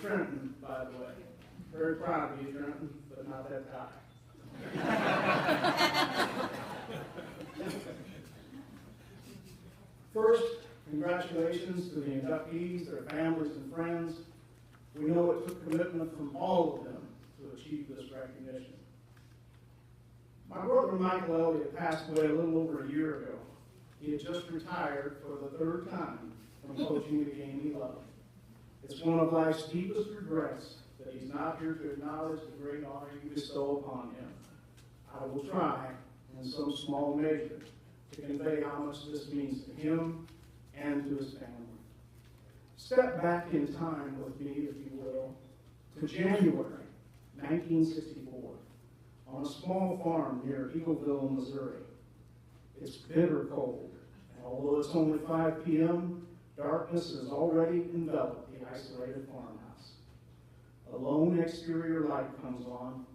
Trenton, by the way. Very proud of you, Trenton, but not that high. First, congratulations to the inductees, their families and friends. We know it took commitment from all of them to achieve this recognition. My brother Michael Elliott passed away a little over a year ago. He had just retired for the third time from coaching the game he loved. It's one of life's deepest regrets that he's not here to acknowledge the great honor you bestow upon him. I will try, in some small measure, to convey how much this means to him and to his family. Step back in time with me, if you will, to January 1964, on a small farm near Eagleville, Missouri. It's bitter cold, and although it's only 5 p.m., darkness has already enveloped the isolated farmhouse. A lone exterior light comes on,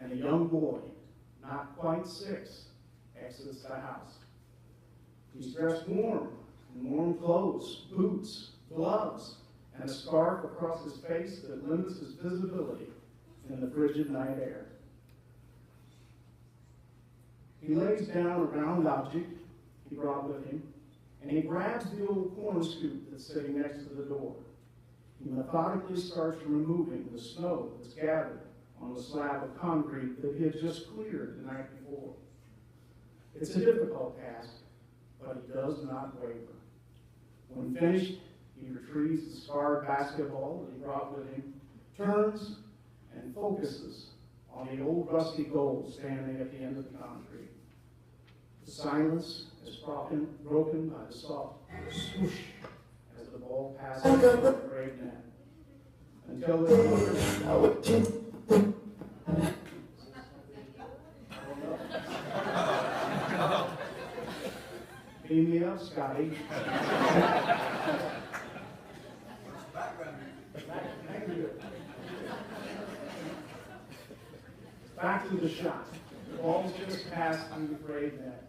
and a young boy, not quite 6, exits the house. He's dressed warm, in warm clothes, boots, gloves, and a scarf across his face that limits his visibility in the frigid night air. He lays down a round object he brought with him, and he grabs the old corn scoop that's sitting next to the door. He methodically starts removing the snow that's gathered on the slab of concrete that he had just cleared the night before. It's a difficult task, but he does not waver. When finished, he retrieves the scarred basketball that he brought with him, turns, and focuses on the old rusty goal standing at the end of the concrete. The silence is broken by the soft swoosh as the ball passes the great net. Until it's beam me up, Scotty. Back to the shot. The ball's just passed through the grade net.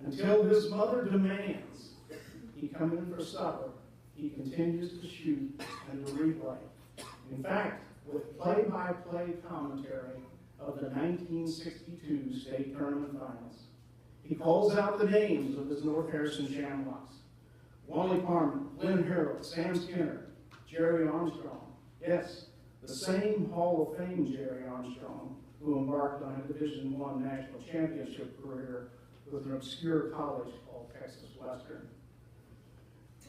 Until his mother demands he come in for supper, he continues to shoot and to replay. In fact, with play-by-play commentary of the 1962 state tournament finals, he calls out the names of his North Harrison Shamrocks: Wally Parman, Glenn Harrell, Sam Skinner, Jerry Armstrong. Yes, the same Hall of Fame Jerry Armstrong who embarked on a Division I national championship career with an obscure college called Texas Western.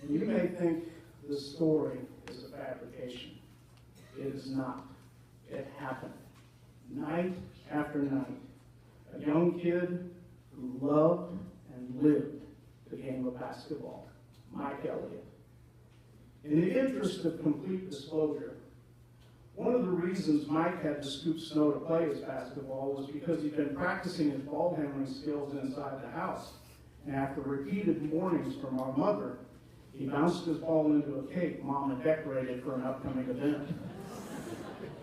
And you may think this story is a fabrication. It is not. It happened. Night after night, a young kid who loved and lived the game of basketball, Mike Elliott. In the interest of complete disclosure, one of the reasons Mike had to scoop snow to play his basketball was because he'd been practicing his ball handling skills inside the house. And after repeated warnings from our mother, he bounced his ball into a cake Mom had decorated for an upcoming event.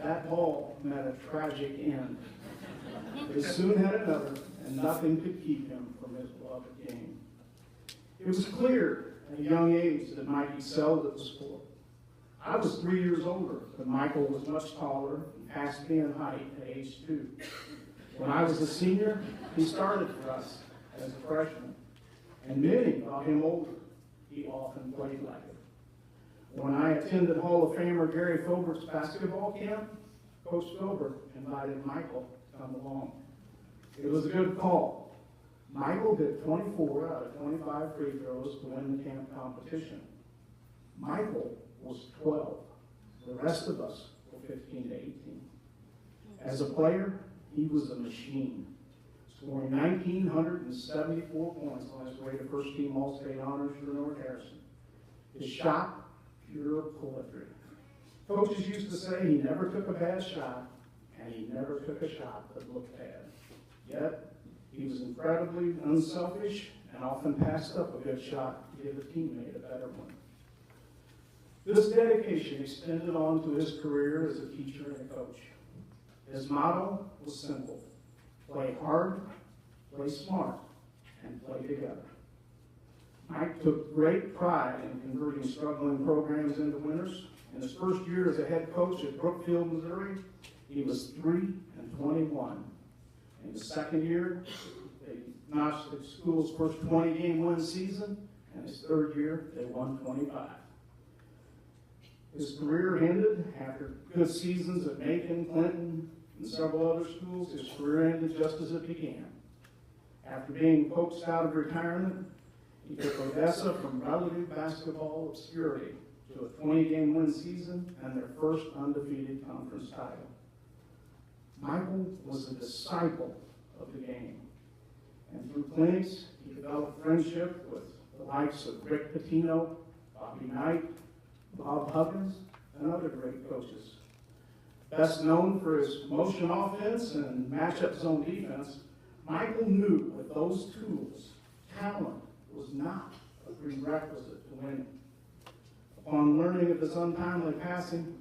That ball met a tragic end. He soon had another, and nothing could keep him from his beloved game. It was clear at a young age that Mike excelled at the sport. I was 3 years older, but Michael was much taller and passed me in height at age 2. When I was a senior, he started for us as a freshman, and many thought him older. He often played like it. When I attended Hall of Famer Gary Filbert's basketball camp, Coach Filbert invited Michael to come along. It was a good call. Michael hit 24 out of 25 free throws to win the camp competition. Michael was 12. The rest of us were 15 to 18. As a player, he was a machine, scoring 1,974 points on his way to first-team All-State honors for North Harrison. His shot, pure poetry. Coaches used to say he never took a bad shot, and he never took a shot that looked bad. Yet, he was incredibly unselfish and often passed up a good shot to give a teammate a better one. This dedication extended on to his career as a teacher and a coach. His motto was simple: play hard, play smart, and play together. Mike took great pride in converting struggling programs into winners, In his first year as a head coach at Brookfield, Missouri, he was 3-21. In his second year, they notched the school's first 20-game win season, and his third year, they won 25. His career ended after good seasons at Macon, Clinton, and several other schools. His career ended just as it began. After being coaxed out of retirement, he took Odessa from relative basketball obscurity to a 20-game win season and their first undefeated conference title. Michael was a disciple of the game, and through clinics, he developed friendship with the likes of Rick Pitino, Bobby Knight, Bob Huggins, and other great coaches. Best known for his motion offense and matchup zone defense, Michael knew with those tools, talent was not a prerequisite to winning. Upon learning of his untimely passing,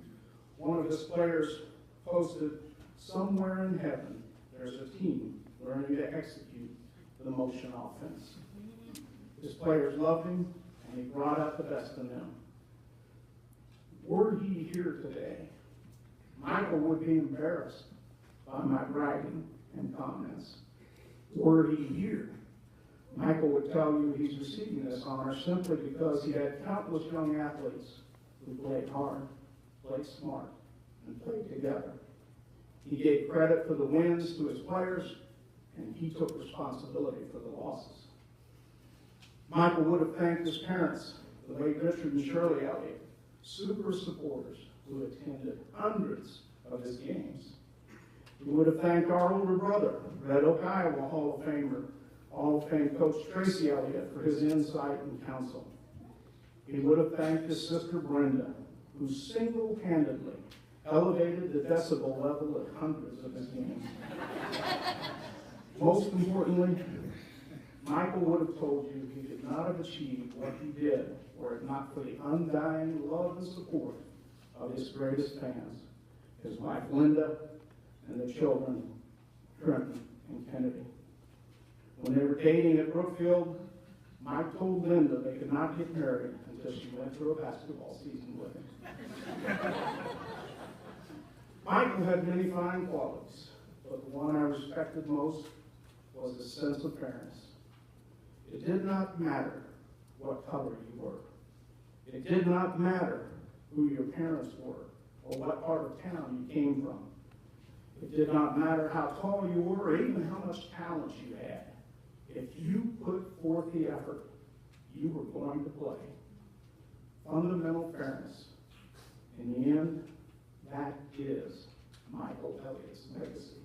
one of his players posted, "Somewhere in heaven, there's a team learning to execute the motion offense." His players loved him, and he brought out the best in them. Were he here today, Michael would be embarrassed by my bragging and comments. Were he here, Michael would tell you he's receiving this honor simply because he had countless young athletes who played hard, played smart, and played together. He gave credit for the wins to his players, and he took responsibility for the losses. Michael would have thanked his parents, the late Richard and Shirley Elliott, super supporters who attended hundreds of his games. He would have thanked our older brother, Red Oak, Iowa Hall of Famer, Hall of Fame coach Tracy Elliott, for his insight and counsel. He would have thanked his sister Brenda, who single-handedly elevated the decibel level at hundreds of his games. Most importantly, Michael would have told you he could not have achieved what he did were it not for the undying love and support of his greatest fans, his wife Linda, and the children, Trenton and Kennedy. When they were dating at Brookfield, Mike told Linda they could not get married until she went through a basketball season with him. Michael had many fine qualities, but the one I respected most was his sense of fairness. It did not matter what color you were. It did not matter who your parents were or what part of town you came from. It did not matter how tall you were or even how much talent you had. If you put forth the effort, you were going to play. Fundamental fairness. In the end, that is Michael Elliott's legacy.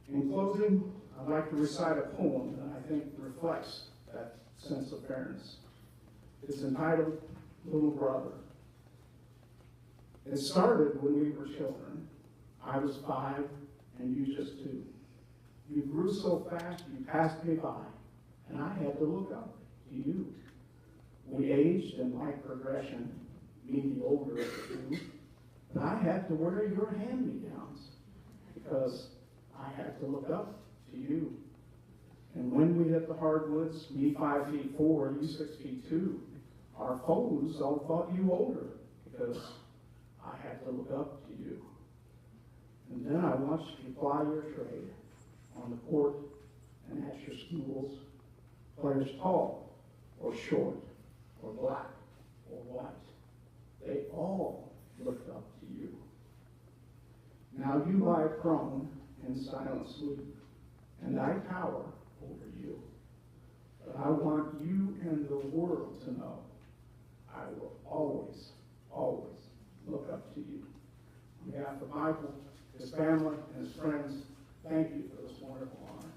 In closing, I'd like to recite a poem that I think reflects that sense of fairness. It's entitled Little Brother. It started when we were children. I was 5 and you just 2. You grew so fast you passed me by, and I had to look up to you. We aged in like progression, me the older of the two, but I had to wear your hand-me-downs because I had to look up to you. And when we hit the hardwoods, me 5'4", you 6'2", our foes all thought you older because I had to look up to you. And then I watched you ply your trade on the court and at your schools, players tall or short or black or white. They all looked up to you. Now you lie prone in silent sleep, and I tower over you. But I want you and the world to know I will always, always look up to you. On behalf of Michael, his family, and his friends, thank you for this wonderful honor.